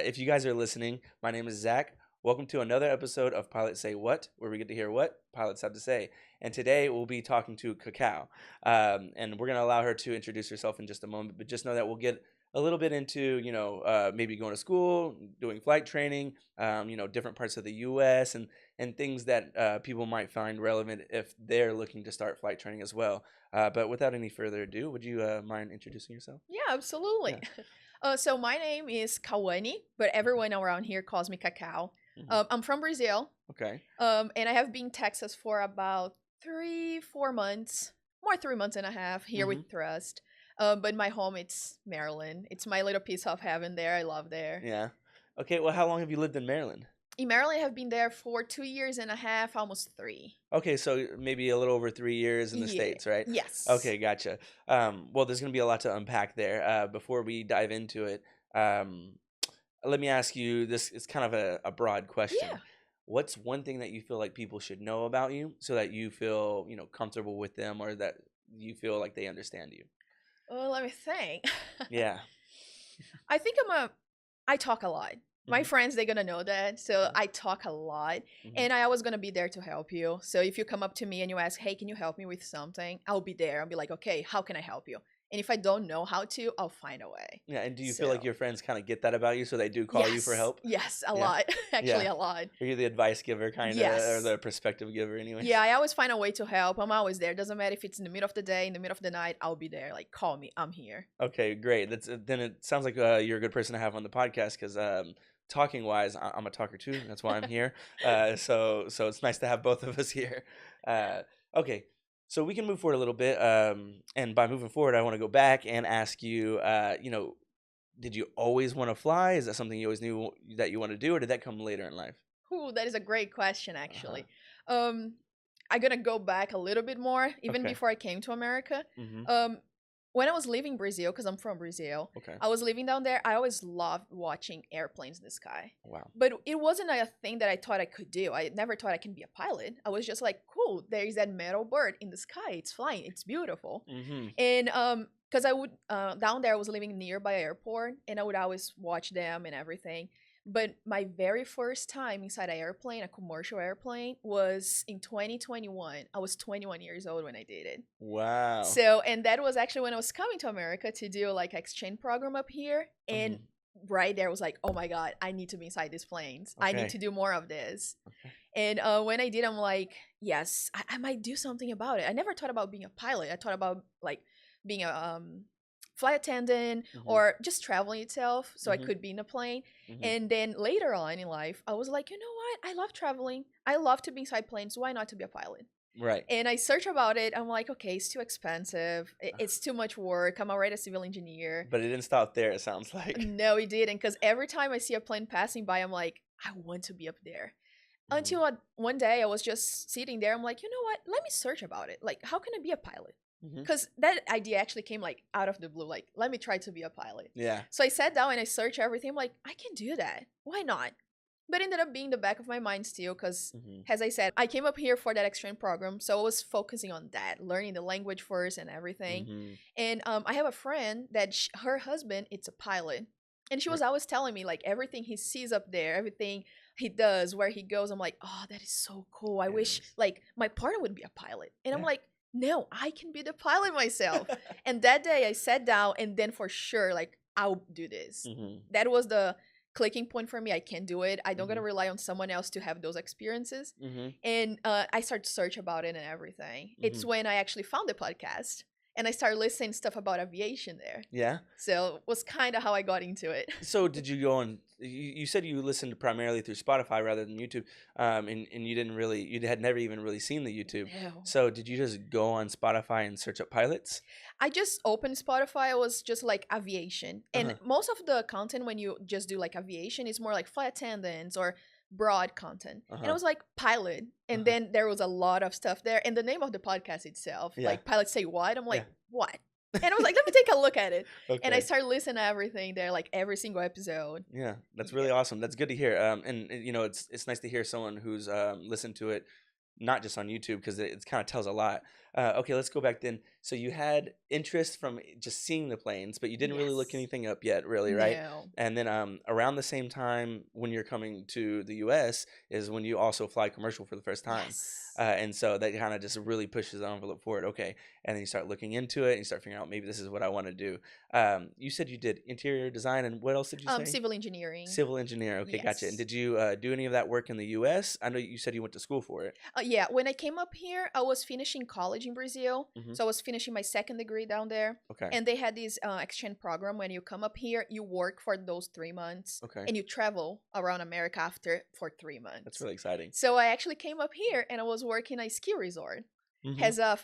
If you guys are listening, my name is Zach. Welcome to another episode of Pilots Say What, where we get to hear what pilots have to say. And today we'll be talking to Cacao. And we're going to allow her to introduce herself in just a moment. But just know that we'll get a little bit into, maybe going to school, doing flight training, different parts of the U.S. and things that people might find relevant if they're looking to start flight training as well. But without any further ado, would you mind introducing yourself? Yeah, absolutely. Yeah. So my name is Kawane, but everyone around here calls me Cacao. Mhm. I'm from Brazil, Okay. and I have been in Texas for about 3-4 months, more 3 months and a half here Mhm. with Thrust. But my home, it's Maryland. It's my little piece of heaven there. I love there. Yeah. Okay. Well, how long have you lived in Maryland? In Maryland, I have been there for 2 years and a half, almost three. Okay, so maybe a little over 3 years in the Yeah. States, right? Yes. Okay, gotcha. Well, there's going to be a lot to unpack there. Before we dive into it, um, let me ask you this. It's kind of a broad question. Yeah. What's one thing that you feel like people should know about you so that you feel, comfortable with them or that you feel like they understand you? Well, let me think. Yeah. I think I talk a lot. My Hmm. friends, they're gonna know that. So Hmm. I talk a lot. Hmm. And I always gonna be there to help you. So if you come up to me and you ask, hey, can you help me with something? I'll be there. I'll be like, okay, how can I help you? And if I don't know how to, I'll find a way. Yeah, and do you feel like So your friends kind of get that about you so they do call you for yes, help? yes, a Yeah. lot. Actually, Yeah. a lot. Are you the advice giver kind of or Yes. the perspective giver anyways? Yeah, I always find a way to help. I'm always there. Doesn't matter if it's in the middle of the day, in the middle of the night, I'll be there. Like, call me. I'm here. Okay, great. That's then it sounds like you're a good person to have on the podcast because talking wise, I'm a talker too. That's why I'm here. So it's nice to have both of us here. Uh, okay, so we can move forward a little bit. And by moving forward, I want to go back and ask you. Did you always want to fly? Is that something you always knew that you want to do, or did that come later in life? Ooh, that is a great question, Uh huh. actually. Um, I'm gonna go back a little bit more, even Okay. before I came to America. Mm-hmm. Um, when I was leaving Brazil, because I'm from Brazil, Okay. I was living down there. I always loved watching airplanes in the sky. Wow. But it wasn't a thing that I thought I could do. I never thought I can be a pilot. I was just like, cool, there is that metal bird in the sky. It's flying. It's beautiful. Mm-hmm. And because I would down there, I was living nearby airport, and I would always watch them and everything. But my very first time inside an airplane, a commercial airplane, was in 2021. I was 21 years old when I did it. Wow. So, and that was actually when I was coming to America to do like exchange program up here. And Mm-hmm. right there was like, oh my God, I need to be inside these planes. I need Okay. to do more of this. Okay. And when I did, I'm like, yes, I might do something about it. I never thought about being a pilot. I thought about like being a flight attendant Mm-hmm. or just traveling itself so I Mm-hmm. could be in a plane. Mm-hmm. And then later on in life, I was like, you know what? I love traveling. I love to be inside planes. Why not to be a pilot? Right. And I search about it. I'm like, okay, it's too expensive. It's too much work. I'm already a civil engineer. But it didn't stop there, it sounds like. No, it didn't. Because every time I see a plane passing by, I'm like, I want to be up there. Mhm. Until one day I was just sitting there. I'm like, you know what? Let me search about it. Like, how can I be a pilot? Mhm. Because that idea actually came like out of the blue. Like, let me try to be a pilot. Yeah. So I sat down and I searched everything. I'm like, I can do that. Why not? But it ended up being the back of my mind still because, Mhm. as I said, I came up here for that exchange program. So I was focusing on that, learning the language first and everything. Mhm. And I have a friend that her husband, it's a pilot. And she Right. was always telling me like everything he sees up there, everything he does, where he goes. I'm like, oh, that is so cool. I It wish is. like my partner would be a pilot. And I'm Yeah. like, no, I can be the pilot myself. And that day I sat down and then for sure, like, I'll do this. Mhm. That was the clicking point for me. I can do it. I don't gotta Mhm. rely on someone else to have those experiences. Mhm. And I started to search about it and everything. It's Mhm. when I actually found the podcast and I started listening stuff about aviation there. Yeah. So it was kind of how I got into it. So did you go on? You said you listened primarily through Spotify rather than YouTube, and you didn't really, you had never even really seen the YouTube. No. So did you just go on Spotify and search up pilots? I just opened Spotify. It was just like aviation. And Uh-huh. most of the content when you just do like aviation is more like flight attendants or broad content. And I Uh-huh. was like pilot. And Uh-huh. then there was a lot of stuff there. And the name of the podcast itself, Yeah. like pilots say what? I'm Yeah. like, what? And I was like, let me take a look at it. And I Okay. started listening to everything there, like every single episode. Yeah, that's Yeah. really awesome. That's good to hear. And it's nice to hear someone who's listened to it not just on YouTube because it kind of tells a lot. Okay, let's go back then. So you had interest from just seeing the planes, but you didn't really look Yes. anything up yet, really, right? No. And then around the same time when you're coming to the U.S. is when you also fly commercial for the first time. Yes. And so that kind of just really pushes the envelope forward. Okay, and then you start looking into it and you start figuring out maybe this is what I want to do. You said you did interior design, and what else did you say? Civil engineering. Civil engineer. Okay, gotcha. And Yes. did you do any of that work in the U.S.? I know you said you went to school for it. Yeah, when I came up here, I was finishing college in Brazil. Hmm. So I was finishing my second degree down there. Okay. And they had this exchange program. When you come up here, you work for those 3 months Okay. and you travel around America after for That's 3 months. really exciting. So I actually came up here and I was working at a ski resort. Hmm. Has a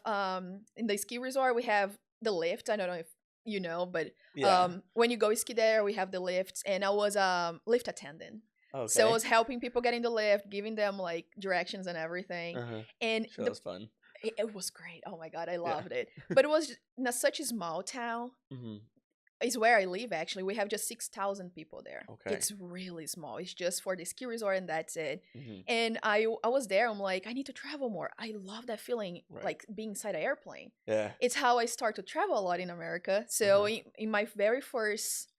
in the ski resort we have the lift. I don't know if you know, but Yeah. when you go ski there, we have the lifts, and I was lift attendant. So I Okay. was helping people get in the lift, giving them like directions and everything. Uh-huh. And Sure, that was fun. it was great. Oh my god, I Yeah. loved it. But it was in such a small town. Hmm. It's where I live actually. We have just 6,000 people there. Okay. It's really small. It's just for the ski resort and that's it. Hmm. And I was there. I'm like, I need to travel more. I love that feeling, Right. like being inside an airplane. Yeah. It's how I start to travel a lot in America. So Uh-huh. in my very first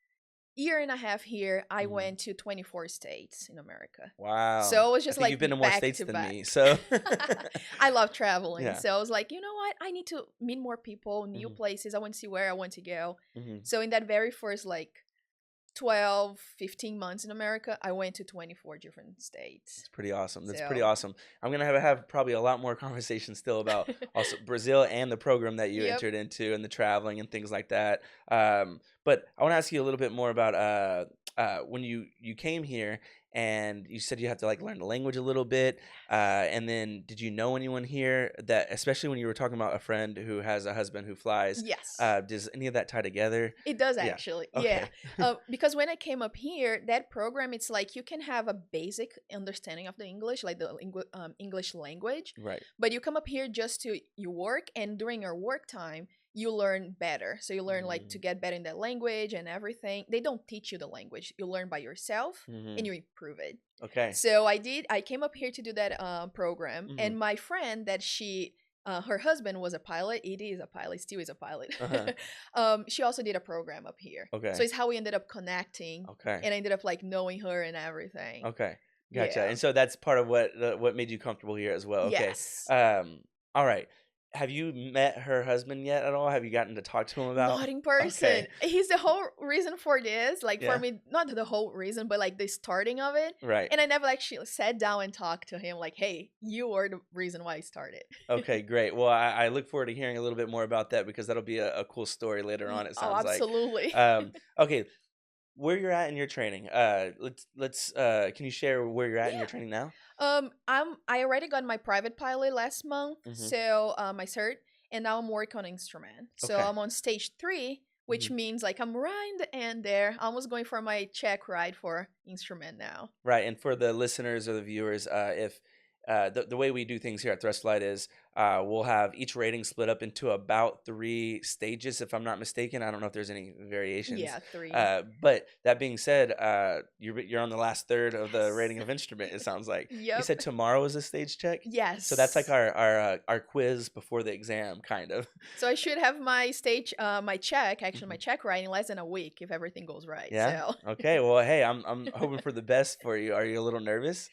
year and a half here, I Hmm. went to 24 states in America. Wow. So it was I just think like you've been to more back states to than back. me, so I love traveling. yeah. So I was like, you know what? I need to meet more people, new Hmm. places. I want to see where I want to go. Hmm. So in that very first like 12, 15 months in America, I went to 24 different states. It's pretty awesome. That's pretty So, awesome. I'm gonna have probably a lot more conversations still about also Brazil and the program that you yep. entered into and the traveling and things like that. But I want to ask you a little bit more about when you came here and you said you have to like learn the language a little bit. And then did you know anyone here that, especially when you were talking about a friend who has a husband who flies, Yes. does any of that tie together? It does Yeah. actually. Yeah. Okay. Because when I came up here, that program, it's like you can have a basic understanding of the English, like the English language, Right. but you come up here just to you work, and during your work time, you learn better. So you learn like to get better in that language and everything. They don't teach you the language. You learn by yourself Mm-hmm. and you improve it. Okay. So I did. I came up here to do that program, Mm-hmm. and my friend that her husband was a pilot. It is a pilot. Still is a pilot. Uh-huh. She also did a program up here. So Okay. it's how we ended up connecting, Okay. and I ended up like knowing her and everything. Okay. Gotcha. Yeah. And so that's part of what made you comfortable here as well. Okay. Yes. All right. Have you met her husband yet at all? Have you gotten to talk to him about? Not in person. Okay. He's the whole reason for this. Like for Yeah. me, not the whole reason, but like the starting of it. Right. And I never actually sat down and talked to him like, hey, you were the reason why I started. Okay, great. Well, I look forward to hearing a little bit more about that because that'll be a cool story later on, it Oh, sounds like. absolutely. Okay, where you're at in your training. Let's can you share where you're at in your Yeah. training now? I already got my private pilot last month, Mm-hmm. so my cert, and now I'm working on instrument. So Okay. I'm on stage 3, which Mm-hmm. means like I'm right in the end there, almost going for my check ride for instrument now. Right, and for the listeners or the viewers, if the way we do things here at Thrustlight is we'll have each rating split up into about 3 stages, if I'm not mistaken. I don't know if there's any variations. Yeah, 3. But that being said, you're on the last third of the Yes. rating of instrument. It sounds like you Yep. said tomorrow is a stage check, so that's like Yes. our quiz before the exam, kind of. So I should have my stage, my check, actually my Mhm. check ride in less than a week if everything goes right. Yeah. So Okay. Well, hey, I'm hoping for the best for you. Are you a little nervous?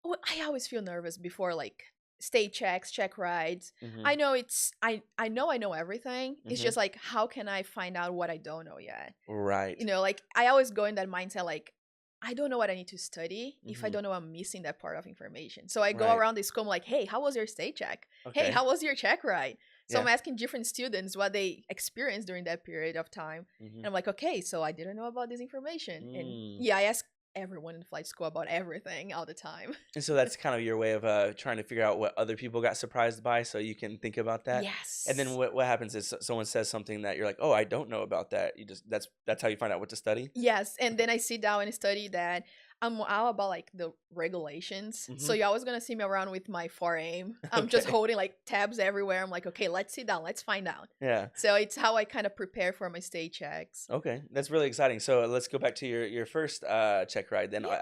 well, I always feel nervous before like state checks, check rides. Mm-hmm. I know I know everything. It's Mm-hmm. just like how can I find out what I don't know yet? Right. You know, like I always go in that mindset like I don't know what I need to study if I Mm-hmm. don't know I'm missing that part of information. So I go Right. around the school I'm like, hey, how was your state check? Hey, Okay. how was your check ride? So I'm Yeah. asking different students what they experienced during that period of time. Mm-hmm. And I'm like, okay, so I didn't know about this information. And Mm. yeah, I ask everyone in flight school about everything all the time. And so that's kind of your way of trying to figure out what other people got surprised by, so you can think about that. And then Yes. what happens is someone says something that you're like, oh, I don't know about that. You just that's how you find out what to study. Yes, and then I sit down and study that. I'm all about like the regulations. Mm-hmm. So you're always gonna see me around with my 4 aim. I'm just Okay. holding like tabs everywhere. I'm like, okay, let's sit down, let's find out. Yeah. So it's how I kind of prepare for my state checks. Okay. That's really exciting. So let's go back to your first check ride then Yeah.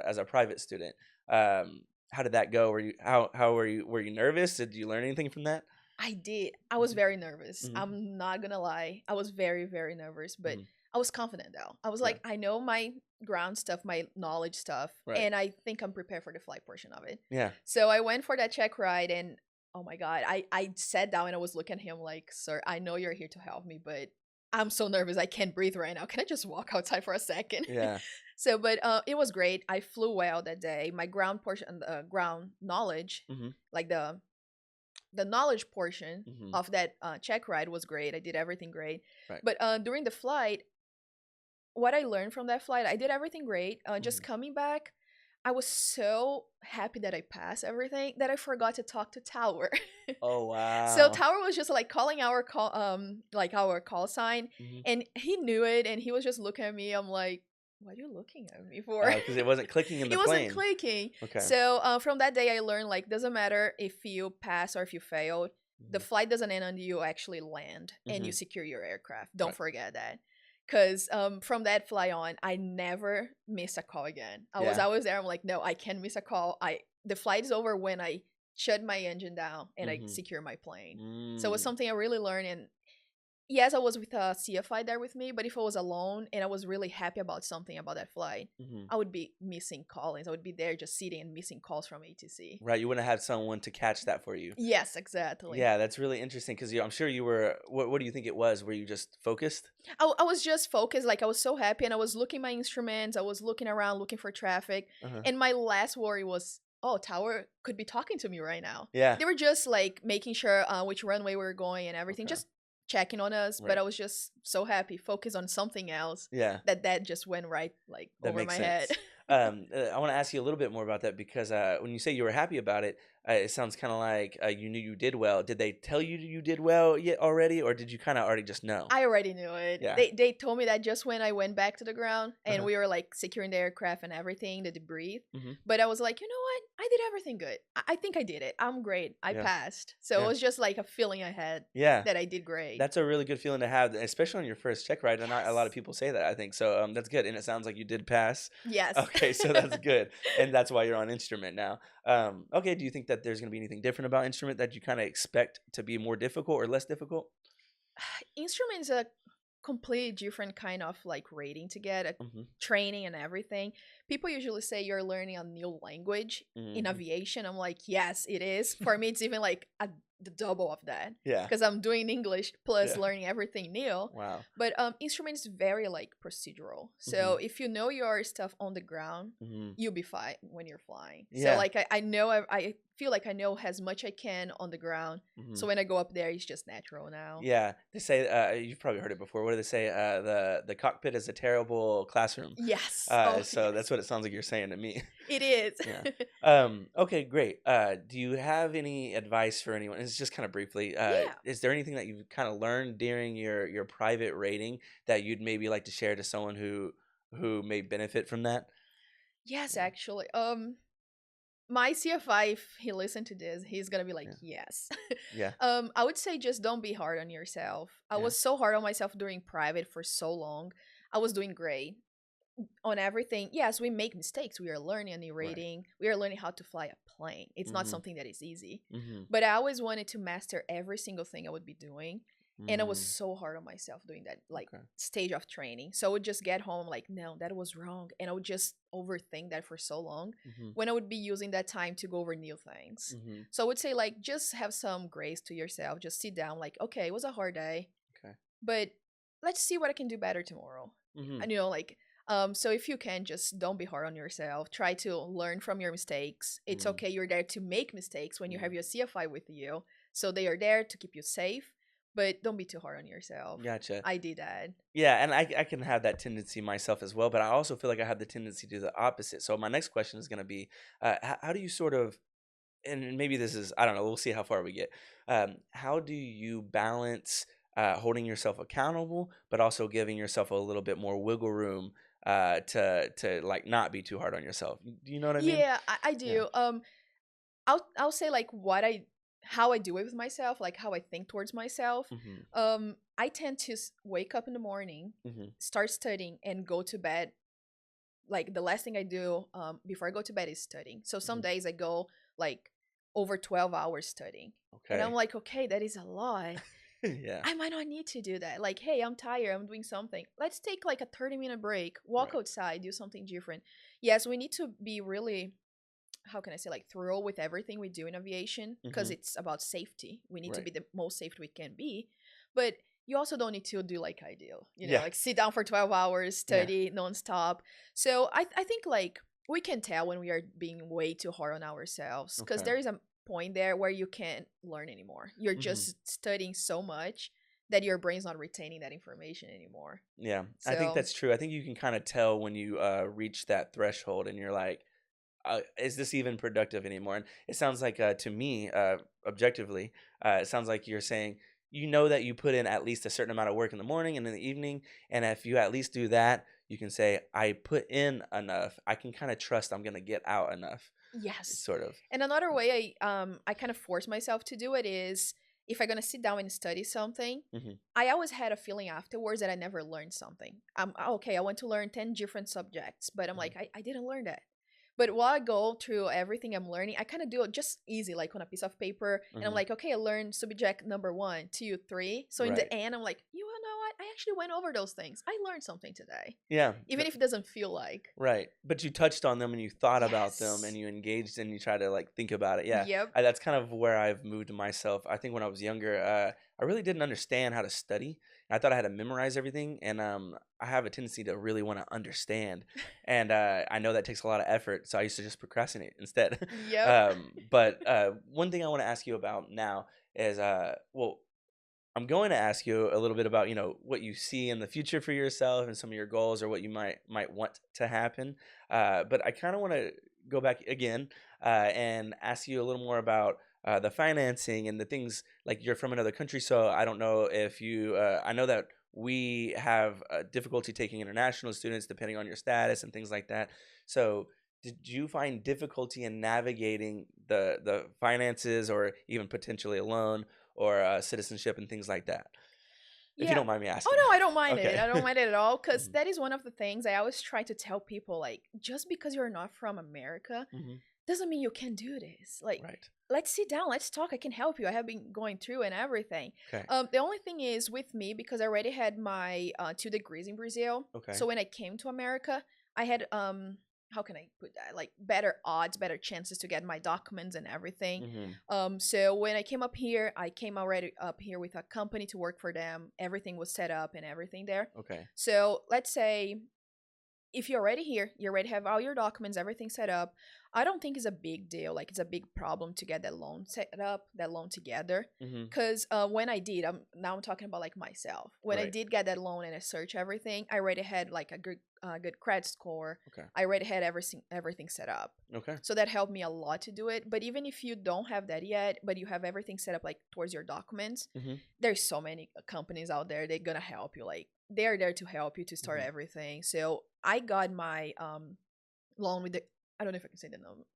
as a private student. How did that go? Were you how were you nervous? Did you learn anything from that? I did. I was very nervous. Hmm. I'm not gonna lie. I was very, very nervous, but Hmm. I was confident though. I was Yeah. like, I know my ground stuff, my knowledge stuff, Right. and I think I'm prepared for the flight portion of it. Yeah. So I went for that check ride, and oh my god, I sat down and I was looking at him like, sir, I know you're here to help me, but I'm so nervous. I can't breathe right now. Can I just walk outside for a second? Yeah. So, but it was great. I flew well that day. My ground portion, ground knowledge, Hmm. like the knowledge portion Hmm. of that check ride was great. I did everything great. Right. But during the flight, what I learned from that flight, I did everything great. Just Hmm. coming back, I was so happy that I passed everything that I forgot to talk to Tower. Oh So wow. Tower was just like calling our call, like our call sign, Hmm. and he knew it, and he was just looking at me. I'm like, what are you looking at me for? Because it wasn't clicking in the It wasn't plane. clicking. Okay. So from that day, I learned like doesn't matter if you pass or if you fail, the Hmm. flight doesn't end until you actually land and you Hmm. secure your aircraft. Don't Right. forget that. Because from that fly on, I never missed a call again. I was Yeah. always there. I'm like, no, I can't miss a call. The flight is over when I shut my engine down and I Hmm. secure my plane. So it was Mm. something I really learned. And yes, I was with a CFI there with me, but if I was alone and I was really happy about something about that flight, Hmm. I would be missing callings. I would be there just sitting and missing calls from ATC. Right. You wouldn't have someone to catch that for you. Yes, exactly. Yeah, that's really interesting because I'm sure you were. What do you think it was? Were you just focused? I was just focused. Like I was so happy and I was looking my instruments. I was looking around, looking for traffic. Uh-huh. And my last worry was, oh, Tower could be talking to me right now. Yeah. They were just like making sure which runway we were going and everything, Okay. just checking on us. But Right. I was just so happy, focused on something else Yeah. that just went right like That over makes my head. sense. I want to ask you a little bit more about that because when you say you were happy about it, it sounds kind of like you knew you did well. Did they tell you you did well yet already, or did you kind of already just know? I already knew it. Yeah. They told me that just when I went back to the ground and Uh-huh. we were like securing the aircraft and everything, the debris. Hmm. But I was like, you know what? I did everything good. I think I did it. I'm great. I Yeah. passed. So it Yeah. was just like a feeling I had Yeah. that I did great. That's a really good feeling to have, especially on your first check ride. And not a lot of Yes. people say that, I think. So that's good. And it sounds like you did pass. Yes. Okay, so that's good. And that's why you're on instrument now. Okay, do you think that there's going to be anything different about instrument that you kind of expect to be more difficult or less difficult? Instruments a completely different kind of like rating to get a Hmm. training and everything. People usually say you're learning a new language in Hmm. aviation. I'm like, yes, it is. For me, it's even like the double of that Yeah. because I'm doing English plus Yeah. learning everything new. Wow. But instruments very like procedural. Hmm. So if you know your stuff on the ground, Hmm. you'll be fine when you're flying. So Yeah. like I know I feel like I know as much I can on the ground. Hmm. So when I go up there, it's just natural now. Yeah. They say you've probably heard it before. What do they say? The cockpit is a terrible classroom. Yes. Oh, So yes. that's what it sounds like you're saying to me. It is. Yeah. Okay, great. Do you have any advice for anyone? It's just kind of briefly. Yeah. Is there anything that you've kind of learned during your private rating that you'd maybe like to share to someone who may benefit from that? Yes, Yeah. actually. My CFI, if he listened to this, he's gonna be like, Yeah. yes. Yeah. I would say just don't be hard on yourself. I Yeah. was so hard on myself doing private for so long. I was doing great on everything. Yes, we make mistakes. We are learning a new Right. rating. We are learning how to fly a plane. It's not Mhm. something that is easy. Mhm. But I always wanted to master every single thing I would be doing. And I was Mm. so hard on myself doing that like Okay. stage of training. So I would just get home like, no, that was wrong. And I would just overthink that for so long Mhm. when I would be using that time to go over new things. Mhm. So I would say like just have some grace to yourself. Just sit down, like, okay, it was a hard day, Okay. but let's see what I can do better tomorrow. Mhm. And like so if you can, just don't be hard on yourself. Try to learn from your mistakes. It's Mm. okay, you're there to make mistakes when you have Mm. your CFI with you. So they are there to keep you safe, but don't be too hard on yourself. Gotcha. I did that. Yeah, and I can have that tendency myself as well, but I also feel like I have the tendency to do the opposite. So my next question is going to be, how do you sort of, and maybe this is, I don't know, we'll see how far we get. How do you balance holding yourself accountable, but also giving yourself a little bit more wiggle room to like not be too hard on yourself? Do you know what I mean? Yeah, I Yeah. do. I'll say like what I how I do it with myself, like how I think towards myself. Hmm. I tend to wake up in the morning, Hmm. start studying, and go to bed. Like the last thing I do before I go to bed is studying. So some Hmm. days I go like over 12 hours studying. And I'm Okay. like, okay, that is a lot. Yeah. I might not need to do that. Like, hey, I'm tired. I'm doing something. Let's take like a 30-minute break, walk Right. outside, do something different. Yes, we need to be really, how can I say, like thorough with everything we do in aviation because Hmm. it's about safety. We need to Right. be the most safe we can be. But you also don't need to do like I do, Yeah. like sit down for 12 hours, Yeah. study nonstop. So I think like we can tell when we are being way too hard on ourselves because Okay. there is a point there where you can't learn anymore. You're Hmm. just studying so much that your brain's not retaining that information anymore. Yeah. I think So that's true. I think you can kind of tell when you reach that threshold and you're like, is this even productive anymore? And it sounds like to me, objectively, it sounds like you're saying you know that you put in at least a certain amount of work in the morning and in the evening, and if you at least do that, you can say I put in enough. I can kind of trust I'm gonna get out enough, yes. sort of. And another way I kind of force myself to do it is if I'm gonna sit down and study something, Hmm. I always had a feeling afterwards that I never learned something. Okay, I want to learn 10 different subjects, but I'm Hmm. like, I didn't learn that. But while I go through everything I'm learning, I kind of do it just easy, like on a piece of paper. And I'm Hmm. like, okay, I learned subject number 1, 2, 3. So in the Right. end, I'm like, you know what? I actually went over those things. I learned something today, Yeah. even if it doesn't feel like. Right. But you touched on them and you thought about them and Yes. you engaged and you try to like think about it. Yeah. Yep. That's kind of where I've moved myself. I think when I was younger, I really didn't understand how to study. I thought I had to memorize everything. And I have a tendency to really want to understand. And I know that takes a lot of effort. So I used to just procrastinate instead. Yep. But one thing I want to ask you about now is, well, I'm going to ask you a little bit about, what you see in the future for yourself and some of your goals or what you might want to happen. But I kind of want to go back again and ask you a little more about the financing and the things like you're from another country. So I don't know if you. I know that we have difficulty taking international students depending on your status and things like that. So did you find difficulty in navigating the finances or even potentially a loan or citizenship and things like that? If you Yeah. don't mind me Oh asking. no, I don't mind it. Okay. I don't mind it at all because Mhm. that is one of the things I always try to tell people. Like, just because you're not from America Mhm. doesn't mean you can do this. Like, Right. let's sit down, let's talk. I can help you. I have been going through and everything. Okay. The only thing is with me because I already had my 2 degrees in Brazil. Okay. So when I came to America, I had how can I put that? Like better odds, better chances to get my documents and everything. Mhm. So when I came up here, I came already up here with a company to work for them. Everything was set up and everything there. Okay. So let's say if you're already here, you already have all your documents, everything set up. I don't think it's a big deal. Like it's a big problem to get that loan set up, that loan together. Mhm. Cause when I did, I'm talking about like myself. When I Right. did get that loan and I searched everything, I already had like a good credit score. Okay. I already had everything set up. Okay. So that helped me a lot to do it. But even if you don't have that yet, but you have everything set up like towards your documents, Mhm. there's so many companies out there, they're gonna help you. Like they're there to help you to start Mhm. everything. So I got my loan with the, I don't know if I can say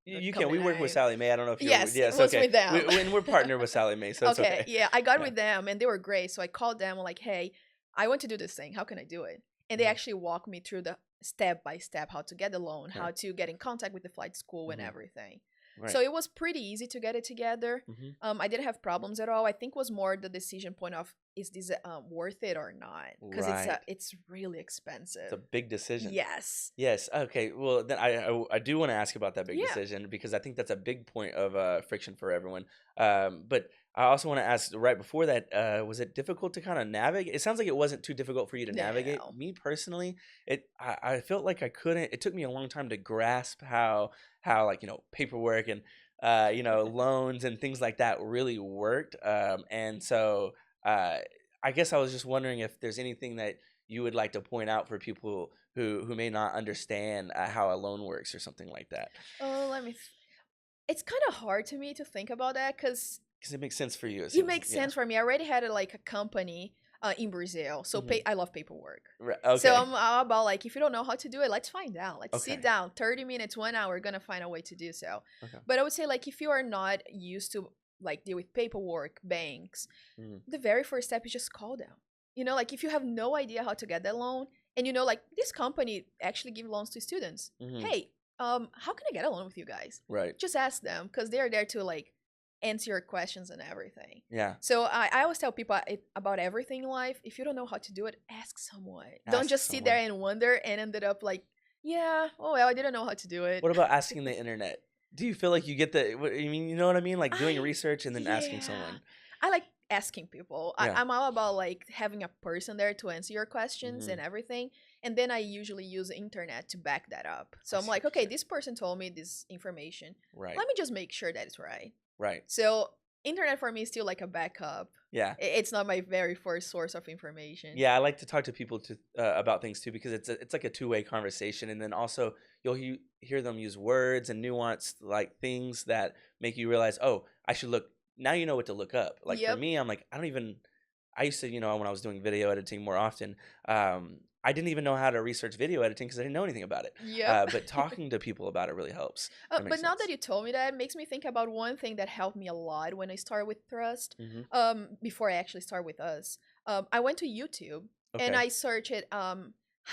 You, the you can. company We work with name. Sally Mae. I don't know if you're. Yes, it Yes. was Okay. with them. When we're partnered with Sally Mae, so it's Okay, okay. yeah, I got Yeah. with them and they were great. So I called them like, hey, I want to do this thing. How can I do it? And they Mhm. actually walked me through the step by step how to get the loan, Okay. how to get in contact with the flight school and Mhm. everything. So Right. it was pretty easy to get it together. Mhm. I didn't have problems at all. I think was more the decision point of is this worth it or not? Because Right. it's really It's a expensive. big decision. Yes. Yes. Okay. Well, then I do want to ask about that big Yeah. decision because I think that's a big point of friction for everyone. But I also want to ask right before that, was it difficult to kind of navigate? It sounds like it wasn't too difficult for you to navigate. No. Me personally, I felt like I couldn't. It took me a long time to grasp how like paperwork and loans and things like that really worked. And so uh, I guess I was just wondering if there's anything that you would like to point out for people who may not understand how a loan works or something like that, Oh, it's kind of hard to me to think about that because because it makes sense for you, it it seems. makes Yeah. sense for me. I already had like a company in Brazil, so Hmm. I love paperwork. Right. So Okay. I'm all about like if you don't know how to do it, let's find out. Let's sit Okay. down, 30 minutes, 1 hour, we're gonna find a way to do so. Okay. But I would say like if you are not used to like deal with paperwork, banks, Hmm. the very first step is just call them. Like if you have no idea how to get that loan, and like this company actually give loans to students. Hmm. Hey, how can I get a loan with you guys? Right. Just ask them because they're there to like answer your questions and everything. Yeah. So I always tell people about everything in life. If you don't know how to do it, ask someone. Don't Ask just sit there someone. and wonder and ended up like, yeah, oh well, I didn't know how to do it. What about asking the internet? Do you feel like you get I mean, you know what I mean? Like doing I research and then asking Yeah. someone. I like asking people. Yeah. I'm all about like having a person there to answer your questions Hmm. and everything. And then I usually use the internet to back that up. I So I'm see like, what okay, you're saying. this person told me this information. Right. Let me just make sure that it's right. Right. So internet for me is still like a backup. Yeah. It's not my very first source of information. Yeah, I like to talk to people about things too because it's like a two-way conversation, and then also you'll hear them use words and nuanced like things that make you realize, oh, I should look. Now you know what to look up. Like for Yep. me, I'm like I don't even. I used to, when I was doing video editing more often, I didn't even know how to research video editing because I didn't know anything about it. Yep. But talking to people about it really helps. That But makes now that sense. you told me that, it makes me think about one thing that helped me a lot when I started with Thrust. Hmm. Before I actually start with us, I went to YouTube and Okay. I searched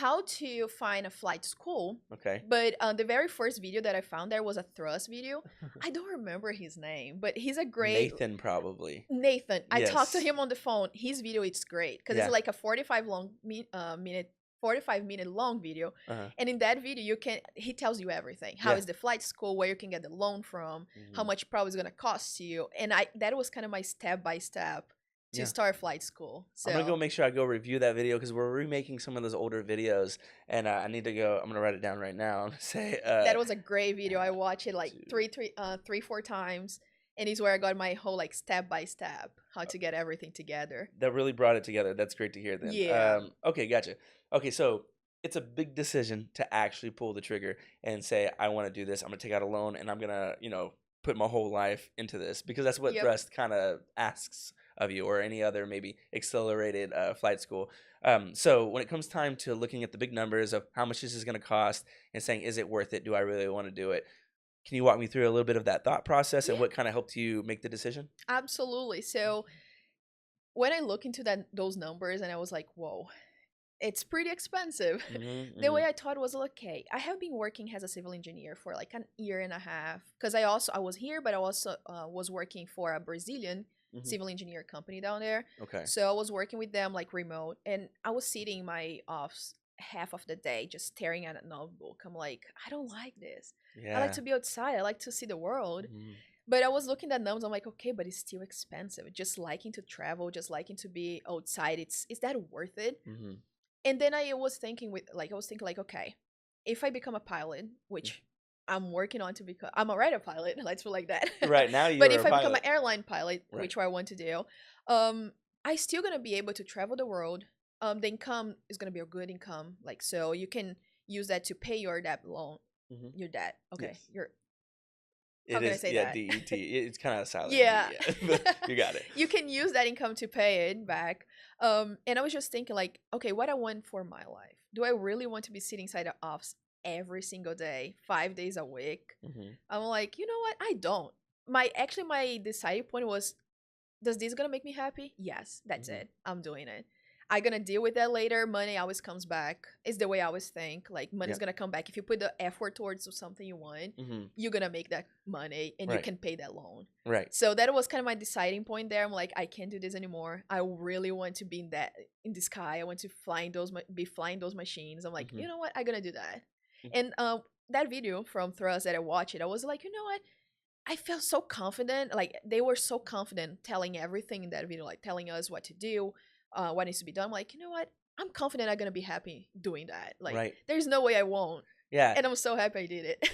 how to find a flight school. Okay. But the very first video that I found there was a Thrust video. I don't remember his name, but he's a great Nathan probably. Nathan. I talked to Yes. him on the phone. His video is great because it's Yeah. like a 45-minute long video, Uh-huh. and in that video he tells you everything. How Yeah. is the flight school, where you can get the loan from, how Hmm. much probably is going to cost you, and I that was kind of my step by step to Yeah. start flight school. I'm gonna go So make sure I go review that video because we're remaking some of those older videos, and I need to go. I'm gonna write it down right now. I'm gonna say, that was a great video. I watched it like two. three, 4 times, and it's where I got my whole like step by step how to get everything together. That really brought it together. That's great to hear. Then, Yeah. okay, gotcha. Okay, so it's a big decision to actually pull the trigger and say, I want to do this. I'm gonna take out a loan, and I'm gonna, put my whole life into this because that's what Yep. Thrust kind of asks of you, or any other maybe accelerated flight school. So when it comes time to looking at the big numbers of how much this is going to cost and saying, is it worth it? Do I really want to do it? Can you walk me through a little bit of that thought process and Yeah. what kind of helped you make the decision? Absolutely. So when I look into those numbers and I was like, whoa, it's pretty expensive. Mm-hmm, The mm-hmm, way I thought was okay. I have been working as a civil engineer for like an year and a half because I was here, but I also was working for a Brazilian mm-hmm. civil engineer company down there. Okay. So I was working with them like remote, and I was sitting in my office half of the day just staring at a notebook. I'm like, I don't like this. I like Yeah. to be outside. I like to see the world. Mm-hmm. But I was looking at numbers. I'm like, okay, but it's still expensive. Just liking to travel, just liking to be outside. Is that worth it? Mm-hmm. And then I was thinking like, okay, if I become a pilot, which I'm working on to become, I'm already a pilot. Let's put it like that. Right now But you're if a I become an pilot. airline pilot, Right. which I want to do, I still gonna be able to travel the world. The income is gonna be a good income, like so you can use that to pay your debt loan, Mm-hmm. your debt. Okay, Yes. your how It can I is. say Yeah. that? DET. It's kind of silent. Yeah. D. Yeah. But you got it. You can use that income to pay it back. And I was just thinking like, okay, what I want for my life. Do I really want to be sitting inside the office every single day, 5 days a week? Mm-hmm. I'm like, you know what? I don't. My deciding point was, does this gonna make me happy? Yes, that's Mm-hmm. it. I'm doing it. I gonna deal with that later. Money always comes back. It's the way I always think. Like money's Yeah. gonna come back. If you put the effort towards something you want, Mm-hmm. you're gonna make that money and you Right. can pay that loan. Right. So that was kind of my deciding point there. I'm like, I can't do this anymore. I really want to be in the sky. I want to be flying those machines. I'm like, Mm-hmm. you know what? I'm gonna do that. And that video from Thrust that I watched it, I was like, you know what? I felt so confident. Like they were so confident telling everything in that video, like telling us what to do, what needs to be done. I'm like, you know what? I'm confident I'm gonna be happy doing that. Like, Right. there's no way I won't. Yeah. And I'm so happy I did it.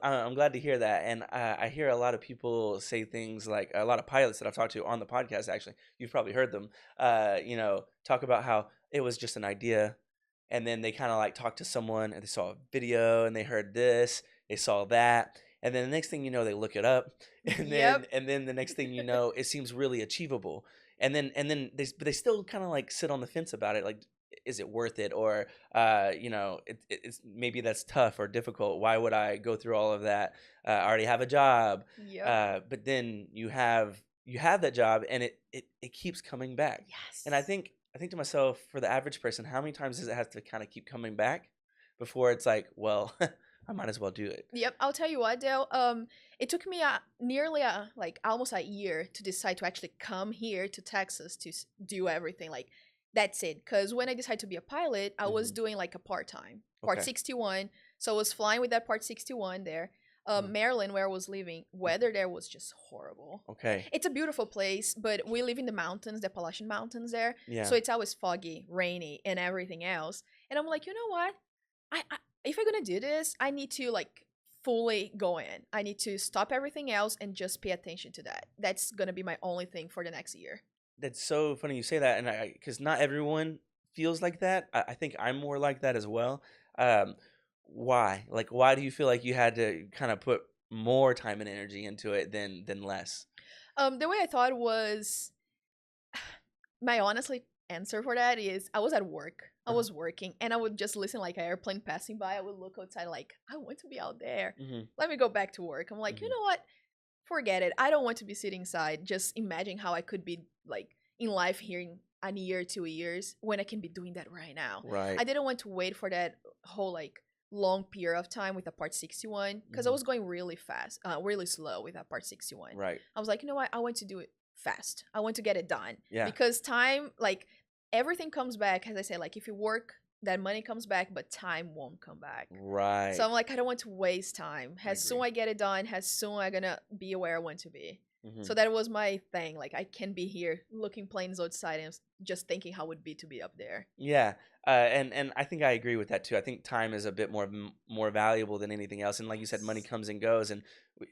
I'm glad to hear that, and I hear a lot of people say things like a lot of pilots that I've talked to on the podcast. Actually, you've probably heard them. Talk about how it was just an idea, and then they kind of like talked to someone and they saw a video and they heard this, they saw that, and then the next thing you know, they look it up, and then Yep. and then the next thing you know, it seems really achievable, and then they still kind of like sit on the fence about it, like is it worth it, or it's maybe that's tough or difficult. Why would I go through all of that? I already have a job. Yep. But then you have that job, and it keeps coming back. And I Yes. think to myself, for the average person, how many times does it have to kind of keep coming back before it's like, well, I might as well do it. Yep, I'll tell you what, Dale. It took me nearly like almost a year to decide to actually come here to Texas to do everything. Like that's it. Because when I decided to be a pilot, I was Hmm. doing like a part time, Part Okay. 61. So I was flying with that Part 61 there. Mm. Maryland, where I was living, weather there was just horrible. Okay. It's a beautiful place, but we live in the mountains, the Appalachian Mountains there. Yeah. So it's always foggy, rainy, and everything else. And I'm like, you know what? I if I'm gonna do this, I need to like fully go in. I need to stop everything else and just pay attention to that. That's gonna be my only thing for the next year. That's so funny you say that, and I because not everyone feels like that. I think I'm more like that as well. Um, why? Like, why do you feel like you had to kind of put more time and energy into it than less? The way I thought was my honestly answer for that is I was at work. I Uh-huh. was working and I would just listen like an airplane passing by. I would look outside like I want to be out there. Hmm. Let me go back to work. I'm like, you Hmm. know what? Forget it. I don't want to be sitting inside. Just imagine how I could be like in life here in a year, 2 years when I can be doing that right now. I Right. didn't want to wait for that whole like long period of time with a Part 61 because I Hmm. was going really fast, really slow with that Part 61. Right. I was like, you know what? I want to do it fast. I want to get it done Yeah. because time, like everything comes back. As I said, like if you work, that money comes back, but time won't come back. So Right. I'm like, I don't want to waste time. I As soon agree. I get it done, as soon I'm gonna be where I want to be. Hmm. So that was my thing. Like I can be here looking planes outside and just thinking how it would be to be up there. Yeah, and I think I agree with that too. I think time is a bit more valuable than anything else. And like you said, money Yes. comes and goes, and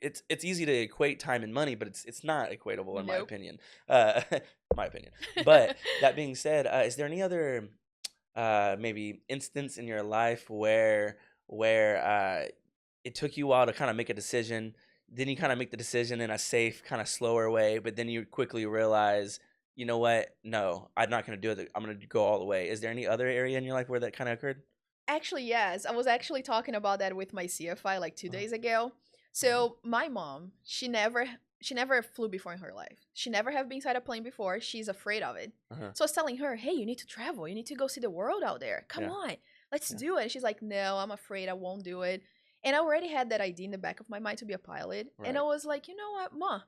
it's easy to equate time and money, but it's not equatable in my Nope. opinion. Uh, my opinion. But that being said, is there any other maybe instance in your life where it took you a while to kind of make a decision? Then you kind of make the decision in a safe, kind of slower way, but then you quickly realize, you know what? No, I'm not gonna do it. I'm gonna go all the way. Is there any other area in your life where that kind of occurred? Actually, yes. I was actually talking about that with my CFI like two Uh-huh. days ago. Mhm. So my mom, she never flew before in her life. She never have been inside a plane before. She's afraid of it. Uh-huh. So I was telling her, hey, you need to travel. You need to go see the world out there. Come Yeah. on, let's Yeah. do it. And she's like, no, I'm afraid I won't do it. And I already had that idea in the back of my mind to be a pilot. And I Right. was like, you know what, Ma,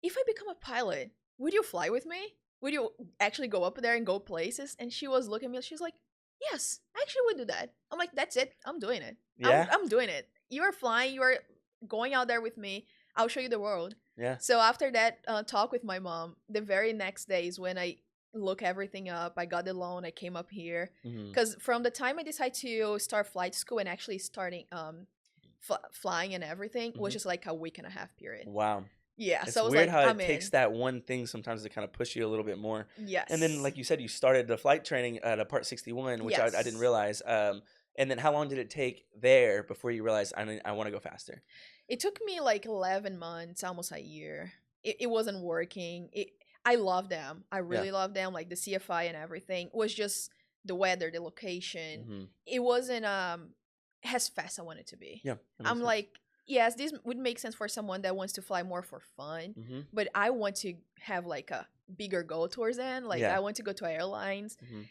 if I become a pilot, would you fly with me? Would you actually go up there and go places? And she was looking at me. She's like, yes, I actually would do that. I'm like, that's it. I'm doing it. I'm Yeah. I'm doing it. You are flying. You are going out there with me. I'll show you the world. Yeah. So after that talk with my mom, the very next day is when I look everything up. I got the loan. I came up here Hmm. because from the time I decided to start flight school and actually starting flying and everything was Hmm. just like a week and a half period. Wow. Yeah. It's So I was weird like, how I'm it takes in. that one thing sometimes to kind of push you a little bit more. And then, Yes. like you said, you started the flight training at a Part 61, which I didn't Yes. realize. And then how long did it take there before you realized I want to go faster? It took me like 11 months, almost a year. It wasn't working. I love them. I Yeah. really love them. Like the CFI and everything. It was just the weather, the location. Hmm. It wasn't as fast I wanted to be. Yeah. That makes I'm sense. like, yes, this would make sense for someone that wants to fly more for fun, Hmm. but I want to have like a bigger goal towards them. Like Yeah. I want to go to airlines. Hmm.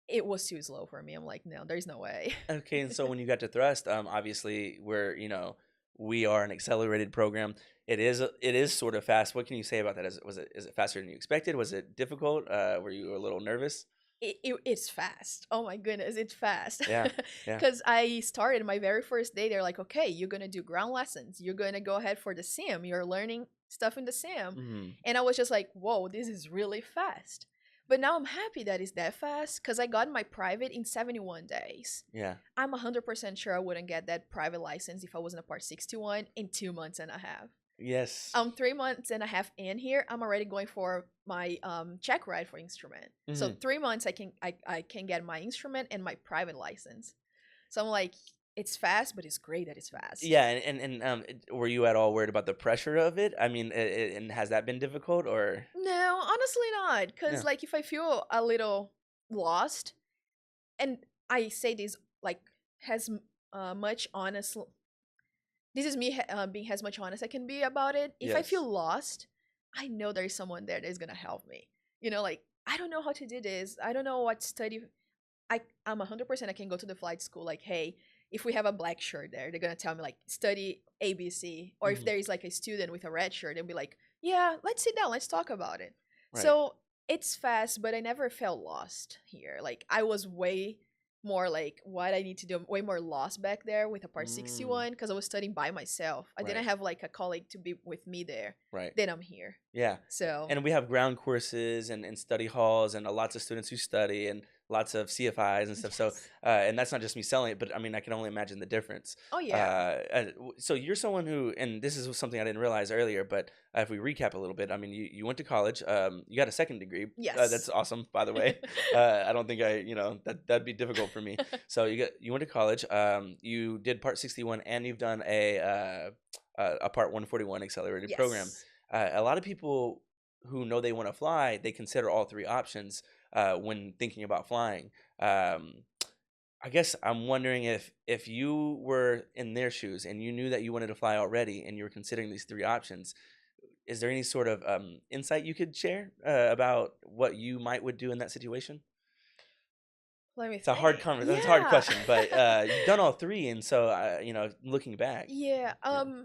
It was too slow for me. I'm like, no, there's no way. Okay, and so when you got to thrust, obviously we are an accelerated program. It is sort of fast. What can you say about that? Is it faster than you expected? Was it difficult? Were you a little nervous? It's fast. Oh my goodness, it's fast. Yeah, yeah. Because I started my very first day, they're like, okay, you're gonna do ground lessons. You're gonna go ahead for the sim. You're learning stuff in the sim. Hmm. And I was just like, whoa, this is really fast. But now I'm happy that it's that fast because I got my private in 71 days. Yeah. I'm 100% sure I wouldn't get that private license if I wasn't a Part 61 in 2 months and a half. Yes. I'm 3 months and a half in here. I'm already going for my check ride for instrument. So Hmm. 3 months I can get my instrument and my private license. So I'm like, it's fast, but it's great that it's fast. Yeah, were you at all worried about the pressure of it? I mean, and has that been difficult or No, honestly not. Because no? like if I feel a little lost, and I say this like has much honest. This is me being as much honest I can be about it. If I Yes. feel lost, I know there's someone there that is gonna help me. Like I don't know how to do this. I don't know what study. I'm 100% I can go to the flight school. Like, hey, if we have a black shirt there, they're gonna tell me like study ABC. Or if Hmm. there is like a student with a red shirt, they'll be like, yeah, let's sit down, let's talk about it. Right. So it's fast, but I never felt lost here. Like I was way more like what I need to do, way more lost back there with a part Mm, 61 because I was studying by myself. I didn't right. have like a colleague to be with me there. Right. Then I'm here. Yeah. So And we have ground courses and study halls and lots of students who study and lots of CFIs and stuff. So, yes. and that's not just me selling it, but I mean, I can only imagine the difference. Oh yeah. So you're someone who, and this is something I didn't realize earlier, but if we recap a little bit, I mean, you went to college, you got a second degree. That's Yes. awesome, by the way. I don't think that'd be difficult for me. So you went to college, you did Part 61, and you've done a Part 141 accelerated program. Yes. A lot of people who know they want to fly, they consider all three options when thinking about flying. Um, I guess I'm wondering if you were in their shoes and you knew that you wanted to fly already and you were considering these three options, is there any sort of insight you could share about what you might would do in that situation? Let me It's a hard think. conversation. It's a hard Yeah. question, but you've done all three, and so looking back, Yeah. yeah.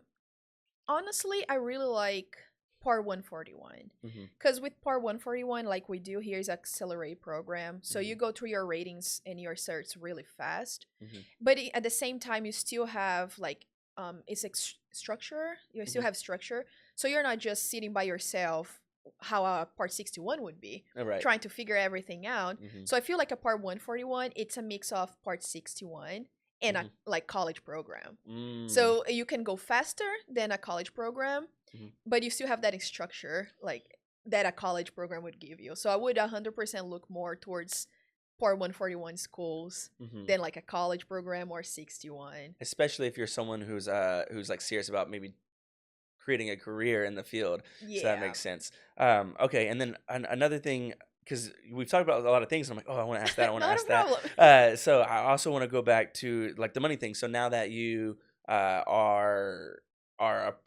Honestly, I really like Part 141. Hmm. Because with Part 141, like we do here, is accelerate program. So Hmm. you go through your ratings and your certs really fast. Hmm. But at the same time, you still have like it's structure. You still Hmm. have structure. So you're not just sitting by yourself how a Part 61 would be, All right. trying to figure everything out. Hmm. So I feel like a Part 141, it's a mix of Part 61 and a Hmm. like college program. Mm. So you can go faster than a college program, Hmm. but you still have that structure like that a college program would give you. So I would 100% look more towards Part 141 schools Hmm. than like a college program or 61. Especially if you're someone who's like serious about maybe creating a career in the field. So that Yeah. makes sense. Okay, and then another thing, because we've talked about a lot of things, and I'm like, oh, I want to ask that. I want to Not a ask that. problem. So I also want to go back to like the money thing. So now that you are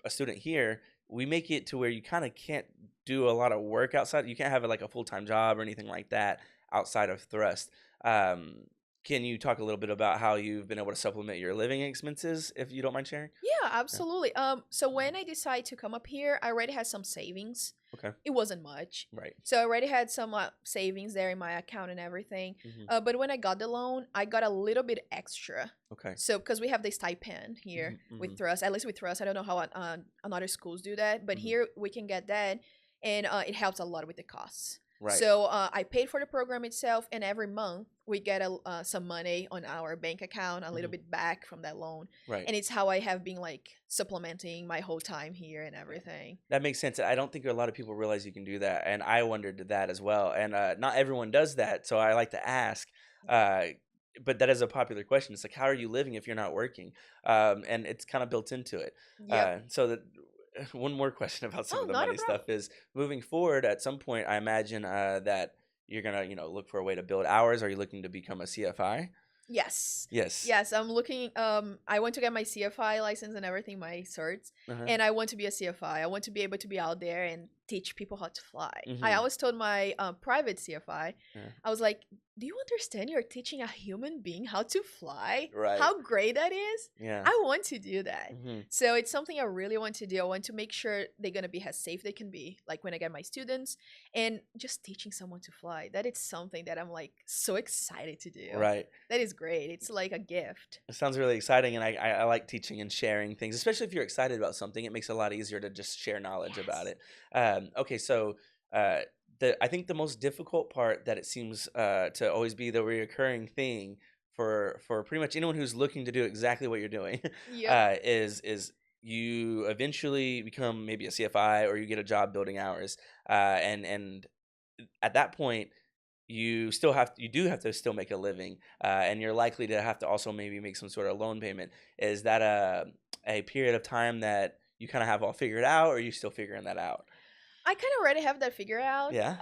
a student here, we make it to where you kind of can't do a lot of work outside. You can't have like a full time job or anything like that outside of Thrust. Um, can you talk a little bit about how you've been able to supplement your living expenses, if you don't mind sharing? Yeah, Yeah. absolutely. So when I decided to come up here, I already had some savings. Okay. It wasn't much. Right. So I already had some savings there in my account and everything. Hmm. But when I got the loan, I got a little bit extra. Okay. So because we have the stipend here Mhm, mhm, with Thrust, at least with Thrust, I don't know how another schools do that, but mhm. here we can get that, and it helps a lot with the costs. Right. So I paid for the program itself, and every month we get some money on our bank account, a little Mhm. bit back from that loan, Right. and it's how I have been like supplementing my whole time here and Yeah. everything. That makes sense. I don't think a lot of people realize you can do that, and I wondered that as well. And not everyone does that, so I like to ask. Uh, but that is a popular question. It's like, how are you living if you're not working? And it's kind of built into it. Yep. So that one more question about some Oh, of the not a money problem. stuff is moving forward. At some point, I imagine that you're gonna, look for a way to build hours. Are you looking to become a CFI? Yes. Yes. Yes, I'm looking I want to get my CFI license and everything, my certs, Uh-huh. and I want to be a CFI. I want to be able to be out there and teach people how to fly. I Mm-hmm. always told my private CFI, Yeah. I was like, "Do you understand you're teaching a human being how to fly? Right. How great that is? Yeah. I want to do that." Mm-hmm. So it's something I really want to do. I want to make sure they're going to be as safe they can be, like when I get my students, and just teaching someone to fly. That is something that I'm like so excited to do. Right. That is great. It's like a gift. It sounds really exciting, and I like teaching and sharing things, especially if you're excited about something. It makes it a lot easier to just share knowledge about Yes. it. Okay, so uh, I think the most difficult part that it seems to always be the recurring thing for pretty much anyone who's looking to do exactly what you're doing Yep. is you eventually become maybe a CFI or you get a job building hours, and at that point you do have to still make a living, and you're likely to have to also maybe make some sort of loan payment. Is that a period of time that you kind of have all figured out, or are you still figuring that out? I kind of already have that figured out. Yeah.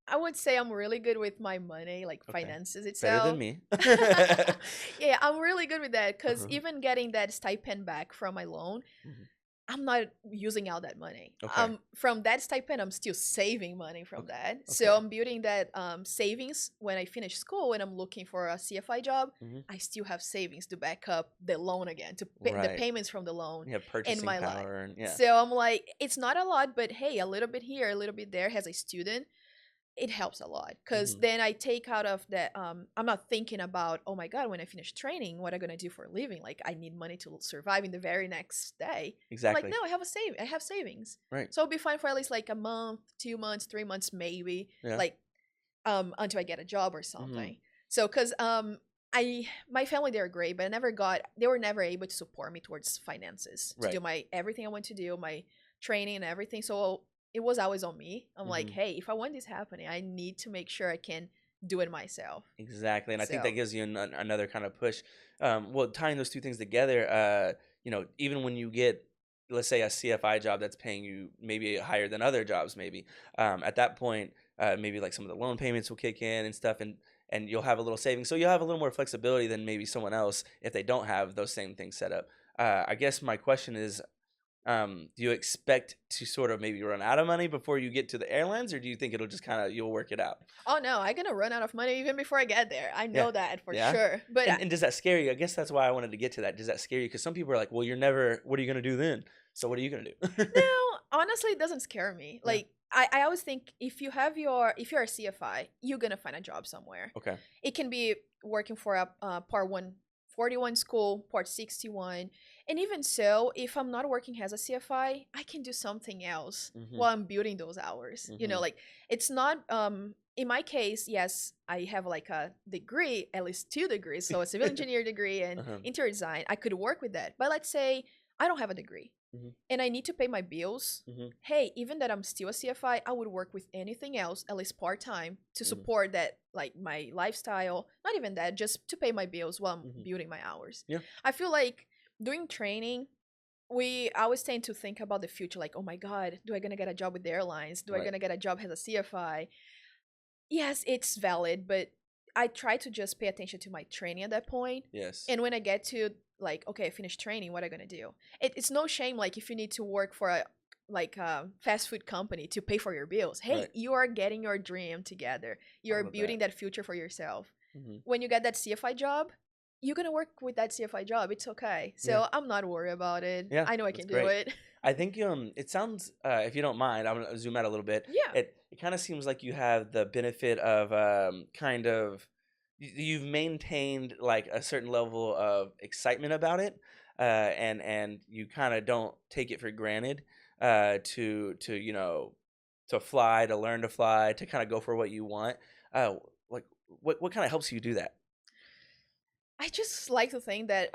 I would say I'm really good with my money, like Okay. finances Better than itself. me. Yeah, I'm really good with that because Uh-huh. even getting that stipend back from my loan, Mhm. I'm not using all that money. Okay. From that stipend, I'm still saving money from Okay. that. So Okay. I'm building that savings when I finish school and I'm looking for a CFI job. Hmm. I still have savings to back up the loan again, to pay the Right. payments from the loan You have in purchasing my life. power, and yeah. So I'm like, it's not a lot, but hey, a little bit here, a little bit there as a student, it helps a lot because Hmm. then I take out of that. I'm not thinking about, oh my god, when I finish training, what I'm gonna do for a living. Like I need money to survive in the very next day. I'm like, Exactly. no, I have savings, Right. so I'll be fine for at least like a month, 2 months, 3 months, maybe, Yeah. like until I get a job or Hmm. something. So because I my family, they're great, but they were never able to support me towards finances to do Right. my everything I want to do, my training and everything. So it was always on me. I'm like, Hmm. hey, if I want this happening, I need to make sure I can do it myself. Exactly, and I think that So gives you another kind of push. Well, tying those two things together, even when you get, let's say, a CFI job that's paying you maybe higher than other jobs, maybe at that point, maybe like some of the loan payments will kick in and stuff, and you'll have a little savings, so you'll have a little more flexibility than maybe someone else if they don't have those same things set up. I guess my question is, do you expect to sort of maybe run out of money before you get to the airlines, or do you think it'll just kind of you'll work it out? oh no, I'm gonna run out of money even before I get there. I Yeah. know that for Yeah? sure. But And does that scare you? I guess that's why I wanted to get to that. Does that scare you? Because some people are like, "Well, you're never what are you gonna do then?" So what are you gonna do? no, honestly, it doesn't scare me. Yeah. Like I always think if you're a CFI, you're gonna find a job somewhere. Okay. It can be working for a Part 141 school, Part 61, and even so, if I'm not working as a CFI, I can do something else Mhm. while I'm building those hours. Mhm. Like it's not in my case, yes, I have like a degree, at least 2 degrees, so a civil engineer degree and Uh-huh. interior design. I could work with that, but let's say I don't have a degree Mhm. and I need to pay my bills, Mhm. hey, even that I'm still a CFI, I would work with anything else, at least part time, to Mhm. support that, like my lifestyle. Not even that, just to pay my bills while I'm Mhm. building my hours. Yeah. I feel like doing training, we always tend to think about the future, like, oh my God, do I gonna get a job with the airlines? Do I Right. gonna get a job as a CFI? Yes, it's valid, but I try to just pay attention to my training at that point. Yes. And when I get to like, okay, I finished training, what am I gonna do? It's no shame like if you need to work for a fast food company to pay for your bills. Hey, Right. you are getting your dream together. I You're love that. building that future for yourself. Mhm. When you get that CFI job, you're gonna work with that CFI job. It's okay. Yeah. So I'm not worried about it. Yeah. I know I That's can do great. it. I think it sounds if you don't mind, I'm gonna zoom out a little bit. Yeah. It kind of seems like you have the benefit of kind of you've maintained like a certain level of excitement about it, and you kind of don't take it for granted to to fly, to learn to fly, to kind of go for what you want. Uh, like what kind of helps you do that? I just like to think that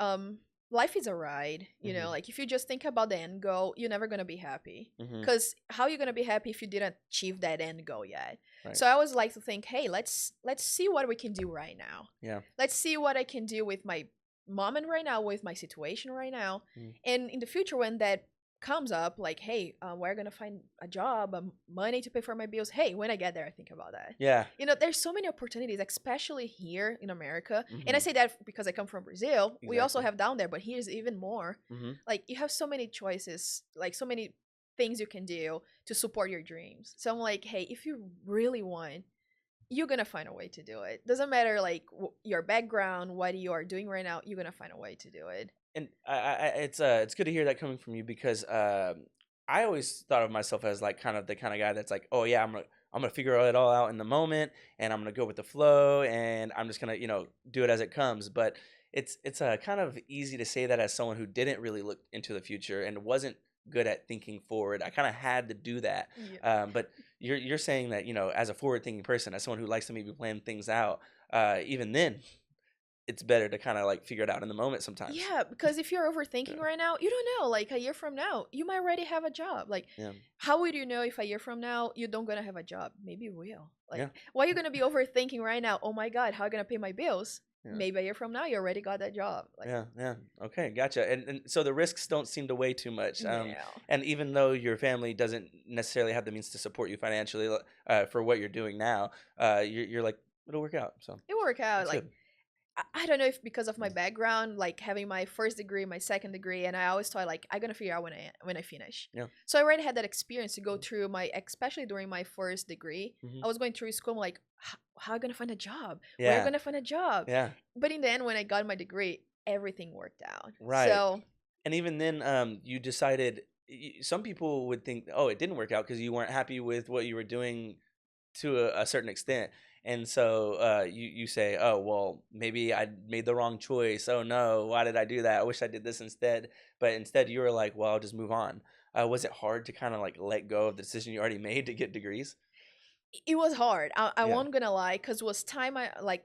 life is a ride, Hmm. like if you just think about the end goal, you're never going to be happy. Hmm. Cuz how you going to be happy if you didn't achieve that end goal yet? Right. So I always like to think, hey, let's see what we can do right now. Yeah. Let's see what I can do with my moment right now, with my situation right now. Mm. And in the future when that comes up, like, hey, we're gonna find a job, money to pay for my bills. Hey, when I get there, I think about that. Yeah. There's so many opportunities, especially here in America. And I Hmm. say that because I come from Brazil. We also Exactly. have down there, but here's even more. Hmm. Like you have so many choices, like so many things you can do to support your dreams. So I'm like, hey, if you really want, you're gonna find a way to do it. Doesn't matter like your background, what you are doing right now. You're gonna find a way to do it. And it's good to hear that coming from you because I always thought of myself as like kind of the kind of guy that's like, oh yeah, I'm gonna figure it all out in the moment, and I'm gonna go with the flow, and I'm just gonna do it as it comes. But it's kind of easy to say that as someone who didn't really look into the future and wasn't good at thinking forward. I kind of had to do that. Yeah. But you're saying that as a forward thinking person, as someone who likes to maybe plan things out, even then it's better to kind of like figure it out in the moment sometimes. Yeah, because if you're overthinking Yeah. right now, you don't know. Like a year from now, you might already have a job. Like, Yeah. how would you know if a year from now you don't gonna have a job? Maybe you will. Like, Yeah. why are you gonna be overthinking right now? Oh my God, how am I gonna pay my bills? Yeah. Maybe a year from now you already got that job. Like, Yeah. Yeah. Okay. Gotcha. And so the risks don't seem to weigh too much. no, And even though your family doesn't necessarily have the means to support you financially for what you're doing now, you're like, it'll work out. So it work out. that's Like, good. I don't know if because of my background, like having my first degree, my second degree, and I always thought like I'm gonna figure out when I finish. Yeah. So I already had that experience to go through my, especially during my first degree. Hmm. I was going through school. I'm like, how am I gonna find a job? Where am I Yeah. gonna find a job? Yeah. But in the end, when I got my degree, everything worked out. Right. So And even then, you decided. Some people would think, oh, it didn't work out because you weren't happy with what you were doing to a certain extent. And so you say, oh, well, maybe I made the wrong choice. Oh, no, why did I do that? I wish I did this instead. But instead, you were like, well, I'll just move on. Was it hard to kind of like let go of the decision you already made to get degrees? it was hard. I Yeah. won't gonna lie, because it was time,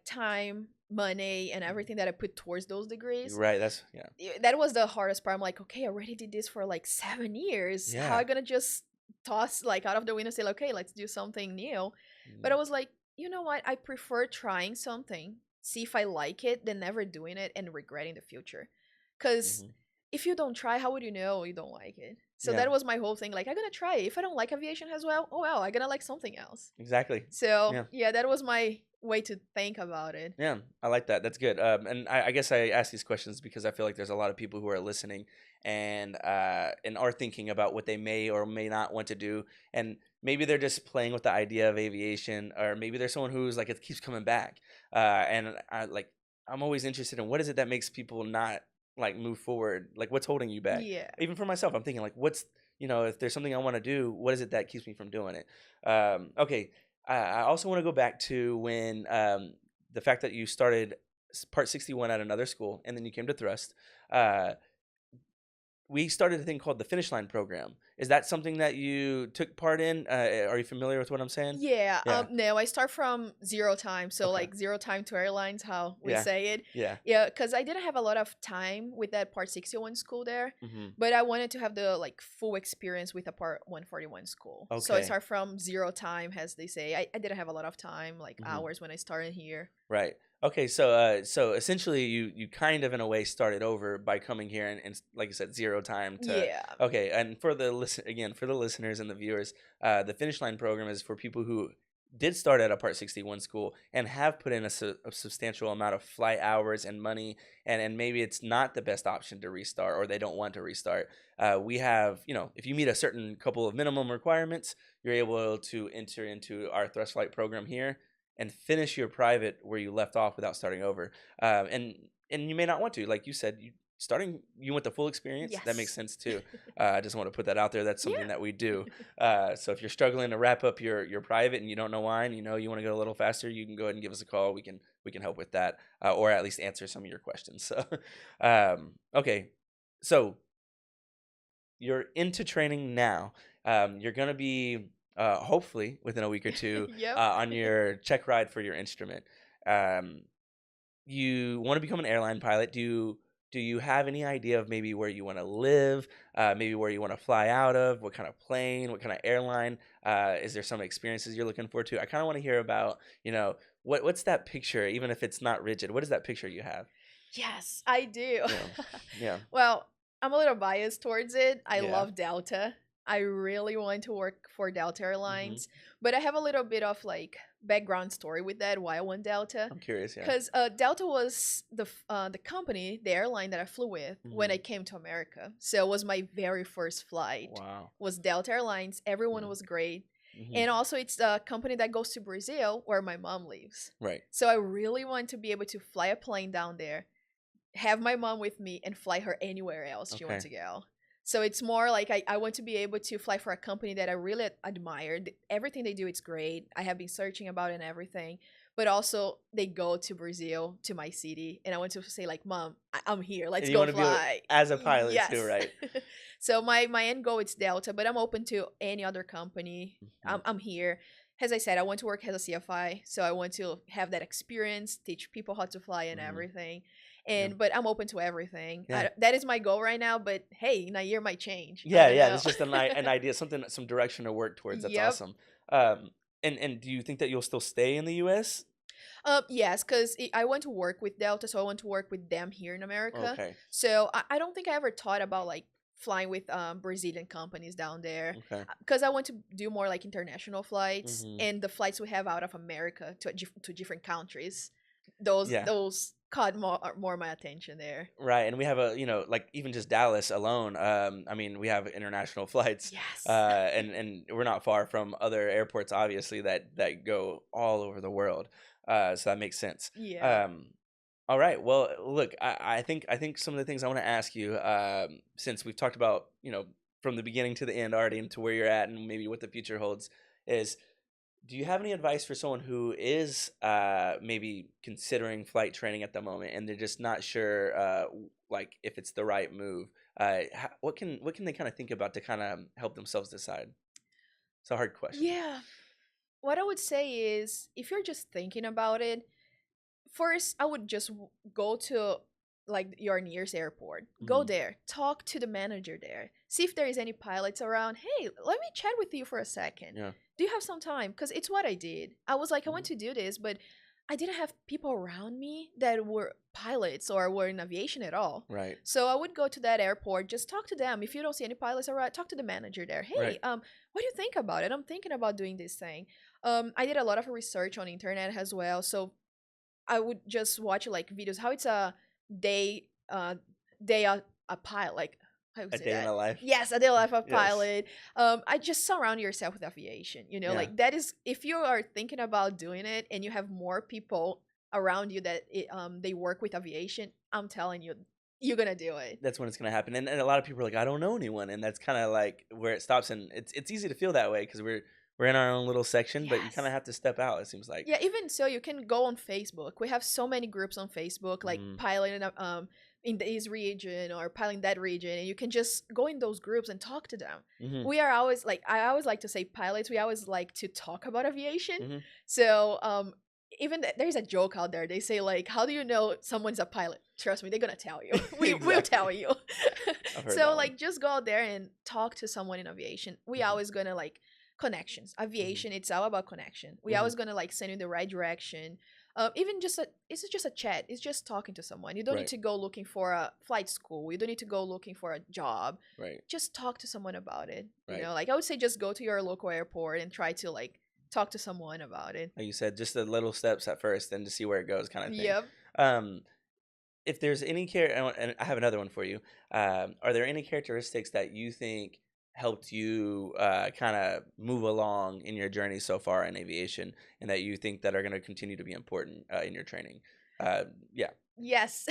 time, money, and Mhm. everything that I put towards those degrees. Right. That's, yeah. That was the hardest part. I'm like, okay, I already did this for like 7 years. How am Yeah. I gonna just toss like out of the window and say, okay, let's do something new? But I Mhm. was like, you know what? I prefer trying something, see if I like it, than never doing it and regretting the future. Because Mhm. if you don't try, how would you know you don't like it? So Yeah. that was my whole thing. Like, I'm gonna try it. If I don't like aviation as well, oh well, I'm gonna like something else. Exactly. So Yeah. yeah, that was my way to think about it. Yeah, I like that. That's good. And I guess I ask these questions because I feel like there's a lot of people who are listening and are thinking about what they may or may not want to do, and maybe they're just playing with the idea of aviation, or maybe there's someone who's like it keeps coming back. And I'm always interested in what is it that makes people not like move forward. Like what's holding you back? Yeah. Even for myself, I'm thinking like what's if there's something I want to do, what is it that keeps me from doing it? Okay, I also want to go back to when the fact that you started Part 61 at another school and then you came to Thrust. Uh, we started a thing called the Finish Line program. Is that something that you took part in? Are you familiar with what I'm saying? Yeah, Yeah. no, I start from zero time, so Okay. like zero time to airlines, how we Yeah. say it. Yeah. Yeah, because I didn't have a lot of time with that Part 61 school there, Hmm. but I wanted to have the like full experience with a Part 141 school. So I Okay. start from zero time, as they say. I didn't have a lot of time, like Hmm. hours when I started here. Right. Okay. So so essentially, you kind of in a way started over by coming here and like you said, zero time to. Yeah. Okay. And for the for the listeners and the viewers, the Finish Line program is for people who did start at a Part 61 school and have put in a substantial amount of flight hours and money, and maybe it's not the best option to restart or they don't want to restart. We have, if you meet a certain couple of minimum requirements, you're able to enter into our Thrust Flight program here and finish your private where you left off without starting over. And you may not want to, like you said, you want the full experience. That makes Yes. sense too. I just want to put that out there. That's something Yeah. that we do. So if you're struggling to wrap up your private and you don't know why, and you want to go a little faster, you can go ahead and give us a call. We can help with that, or at least answer some of your questions. So, okay, so you're into training now. You're gonna be hopefully within a week or two Yep. on your check ride for your instrument. Um, you want to become an airline pilot. Do you have any idea of maybe where you want to live? Maybe where you want to fly out of? What kind of plane? What kind of airline? Is there some experiences you're looking forward to? I kind of want to hear about what's that picture, even if it's not rigid. What is that picture you have? Yes, I do. Yeah, yeah, Well, I'm a little biased towards it. I yeah. love Delta. I really want to work for Delta Hmm. Airlines, but I have a little bit of like background story with that why I want Delta. I'm curious. Yeah. Because Delta was the company, the airline that I flew with when Hmm. I came to America. So it was my very first flight. Wow. Was Delta Airlines. Everyone Yeah. was great, Hmm. and also it's the company that goes to Brazil where my mom lives. Right. So I really want to be able to fly a plane down there, have my mom with me, and fly her anywhere else she wants Okay. to go. So it's more like I want to be able to fly for a company that I really admire. Everything they do, it's great. I have been searching about it and everything. But also, they go to Brazil, to my city, and I want to say, like, Mom, I'm here. Let's And you go want to be able, fly. as a pilot too, Yes. right? So my end goal is Delta, but I'm open to any other company. Hmm. I'm here. As I said, I want to work as a CFI, so I want to have that experience, teach people how to fly and Hmm. everything. Yeah. But I'm open to everything. Yeah. That is my goal right now. But hey, in a year might change. I Yeah, don't yeah. know. It's just an idea, something, some direction to work towards. That's Yep. awesome. And do you think that you'll still stay in the U.S.? Yes, because I want to work with Delta, so I want to work with them here in America. Okay. So I don't think I ever thought about like flying with Brazilian companies down there, Okay. because I want to do more like international flights, Hmm. and the flights we have out of America to to different countries. Those Yeah. those caught more my attention there. Right, and we have a like even just Dallas alone. I mean, we have international flights, Yes. and we're not far from other airports, obviously that go all over the world. So that makes sense. Yeah. Um, all right. Well, look, I think some of the things I want to ask you, since we've talked about from the beginning to the end already, and to where you're at, and maybe what the future holds, is do you have any advice for someone who is maybe considering flight training at the moment and they're just not sure like if it's the right move? What can they kind of think about to kind of help themselves decide? It's a hard question. Yeah. What I would say is if you're just thinking about it, first I would just go to like your nearest airport. Go Hmm. there, talk to the manager there. See if there is any pilots around. Hey, let me chat with you for a second. Yeah. Do you have some time? Cuz it's what I did. I was like I want Hmm. to do this, but I didn't have people around me that were pilots or were in aviation at all. Right. So I would go to that airport, just talk to them. If you don't see any pilots around, talk to the manager there. Hey, Right. what do you think about it? I'm thinking about doing this thing. I did a lot of research on internet as well, so I would just watch like videos how it's a day day a pilot, like how you A say day in that. the life. Yes, a day life of Yes. pilot. I just surround yourself with aviation. Yeah. Like that is if you are thinking about doing it and you have more people around you that they work with aviation. I'm telling you, you're gonna do it. That's when it's gonna happen. And a lot of people are like, I don't know anyone, and that's kind of like where it stops. And it's easy to feel that way because we're in our own little section, but you kind of Yes. have to step out. It seems like. Yeah, even so, you can go on Facebook. We have so many groups on Facebook, like Hmm. piloting in this region or piloting that region, and you can just go in those groups and talk to them. Hmm. We are always like I always like to say pilots. We always like to talk about aviation. Hmm. So even there's a joke out there. They say like, "How do you know someone's a pilot?" Trust me, they're gonna tell you. We'll tell Exactly. you. I've heard So that one. like, just go out there and talk to someone in aviation. We Hmm. always gonna like connections. Hmm. Aviation, it's all about connection. We Hmm. always gonna like send you in the right direction. Even just it's just a chat. It's just talking to someone. You don't need Right. to go looking for a flight school. You don't need to go looking for a job. Right. Just talk to someone about it. Right. Like I would say, just go to your local airport and try to like talk to someone about it. Like you said, just the little steps at first, and to see where it goes, kind of thing. Yep. Um, if there's any and I have another one for you. Are there any characteristics that you think helped you kind of move along in your journey so far in aviation, and that you think that are going to continue to be important in your training? Uh, yeah. Yes.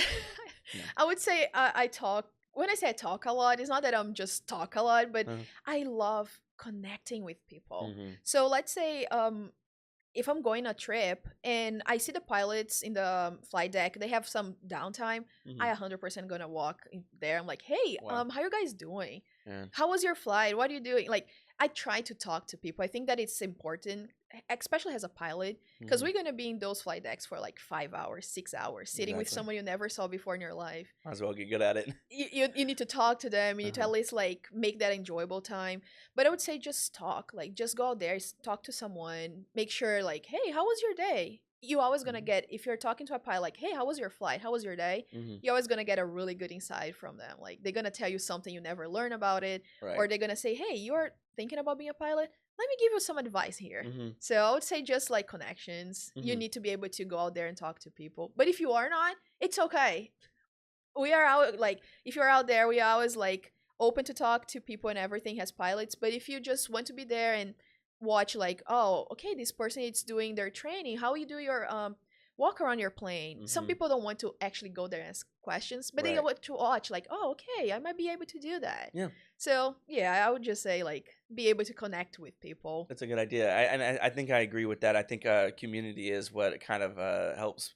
Yeah. I would say I talk. When I say I talk a lot, it's not that I'm just talk a lot, but Uh, I love connecting with people. mhm. So let's say if I'm going a trip and I see the pilots in the flight deck, they have some downtime. I Mhm. 100% gonna walk in there. I'm like, hey, Wow. how you guys doing? Yeah. How was your flight? What are you doing? Like, I try to talk to people. I think that it's important, especially as a pilot, because Mhm. we're gonna be in those flight decks for like 5 hours, 6 hours, sitting with Exactly. someone you never saw before in your life. Might as well get good at it. You need to talk to them. You need to Uh-huh. at least like make that enjoyable time. But I would say just talk, like just go out there, talk to someone, make sure like, hey, how was your day? You always gonna Mhm. get if you're talking to a pilot, like, hey, how was your flight? How was your day? Mhm. You're always gonna get a really good insight from them. Like they're gonna tell you something you never learn about it, or Right. they're gonna say, hey, you're thinking about being a pilot. Let me give you some advice here. Mhm. So I would say just like connections. You Mhm. need to be able to go out there and talk to people. But if you are not, it's okay. We are out like if you're out there, we are always like open to talk to people and everything as pilots. But if you just want to be there and watch like, oh, okay, this person is doing their training, how you do your walk around your plane. Some Mhm. people don't want to actually go there and ask questions, but they Right. want to watch like, oh, okay, I might be able to do that. Yeah. So yeah, I would just say like be able to connect with people. That's a good idea. I think I agree with that. I think community is what kind of helps.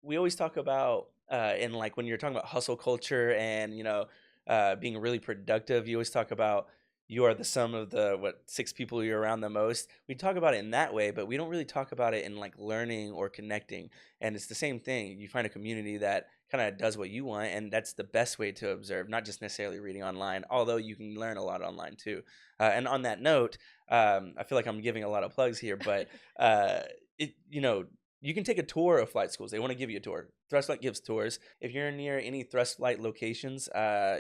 We always talk about in like when you're talking about hustle culture and being really productive. You always talk about you are the sum of the what six people you're around the most. We talk about it in that way, but we don't really talk about it in like learning or connecting. And it's the same thing. You find a community that kind of does what you want, and that's the best way to observe, not just necessarily reading online. Although you can learn a lot online too. And on that note, I feel like I'm giving a lot of plugs here, but uh, it you can take a tour of flight schools. They want to give you a tour. Thrust Flight gives tours. If you're near any Thrust Flight locations,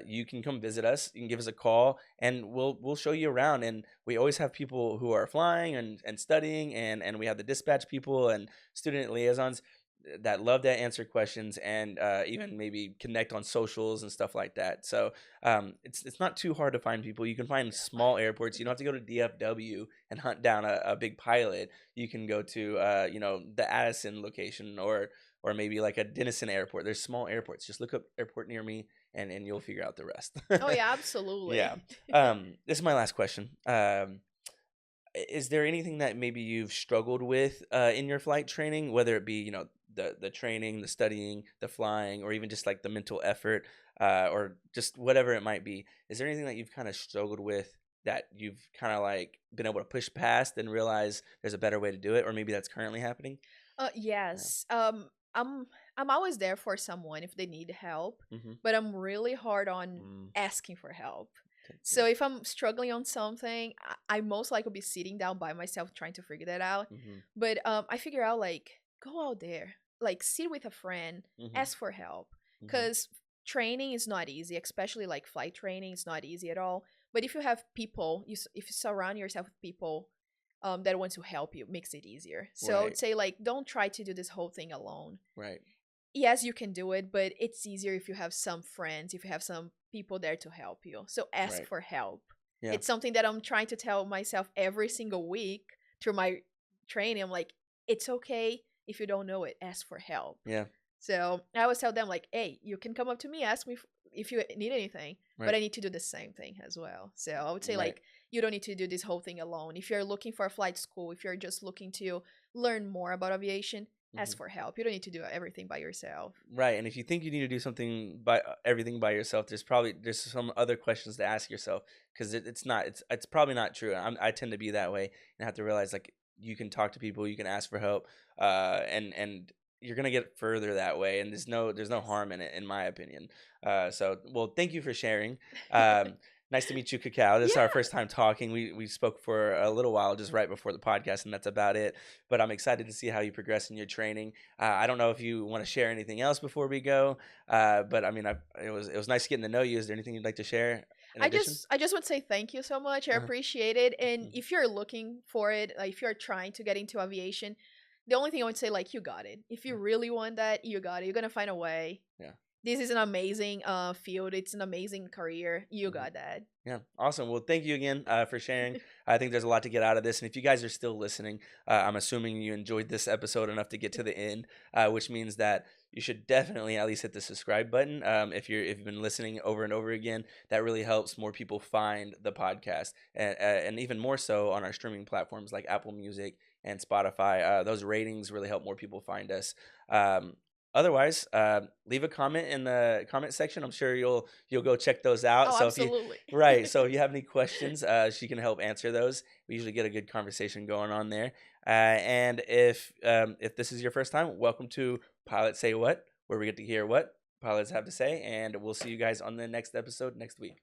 you can come visit us. You can give us a call, and we'll show you around. And we always have people who are flying and studying, and we have the dispatch people and student liaisons. that love to answer questions and even maybe connect on socials and stuff like that. So it's not too hard to find people. You can find small airports. You don't have to go to DFW and hunt down a big pilot. You can go to the Addison location or maybe like a Denison airport. There's small airports. Just look up airport near me and you'll figure out the rest. Oh yeah, Yeah. absolutely. This is my last question. Is there anything that maybe you've struggled with in your flight training, whether it be the training, the studying, the flying, or even just like the mental effort, or just whatever it might be? Is there anything that you've kind of struggled with that you've kind of like been able to push past and realize there's a better way to do it, or maybe that's currently happening? Yeah. Yes. I'm always there for someone if they need help, Mm-hmm. but I'm really hard on Mm, asking for help. yeah. So if I'm struggling on something, I most likely be sitting down by myself trying to figure that out. Mm-hmm. But I figure out like go out there, like sit with a friend, Mm-hmm. ask for help, Mm-hmm. because training is not easy, especially like flight training is not easy at all. But if you have people, if you surround yourself with people that want to help you, makes it easier. So I would Right. say like don't try to do this whole thing alone. Right. Yes, you can do it, but it's easier if you have some friends, if you have some people there to help you. So ask Right. for help. Yeah. It's something that I'm trying to tell myself every single week through my training. I'm like, it's okay if you don't know it, ask for help. Yeah. So I always tell them like, hey, you can come up to me, ask me if you need anything, but Right. I need to do the same thing as well. So I would say Right. like, you don't need to do this whole thing alone. If you're looking for a flight school, if you're just looking to learn more about aviation, Mm-hmm. ask for help. You don't need to do everything by yourself. Right, and if you think you need to do something by everything by yourself, there's some other questions to ask yourself because it's probably not true. I tend to be that way and have to realize like you can talk to people, you can ask for help, and you're gonna get further that way. And there's no Yes. harm in it, in my opinion. So well, thank you for sharing. Um, Nice to meet you, Cacao. This is our Yeah. first time talking. We spoke for a little while just right before the podcast, and that's about it. But I'm excited to see how you progress in your training. I don't know if you want to share anything else before we go, but I mean, it was nice getting to know you. Is there anything you'd like to share in addition? I just want to say thank you so much. I Uh-huh. appreciate it. And Mhm. if you're looking for it, like if you're trying to get into aviation, the only thing I would say like you got it. If you Yeah, really want that, you got it. You're gonna find a way. yeah. This is an amazing field. It's an amazing career. You Mhm. got that. Yeah, awesome. Well, thank you again for sharing. I think there's a lot to get out of this. And if you guys are still listening, I'm assuming you enjoyed this episode enough to get to the end, which means that you should definitely at least hit the subscribe button. If you've been listening over and over again, that really helps more people find the podcast, and even more so on our streaming platforms like Apple Music and Spotify. Those ratings really help more people find us. Um, Otherwise, leave a comment in the comment section. I'm sure you'll go check those out. Oh, So if you absolutely. right, so if you have any questions, she can help answer those. We usually get a good conversation going on there. And if this is your first time, welcome to Pilots Say What, where we get to hear what pilots have to say, and we'll see you guys on the next episode next week.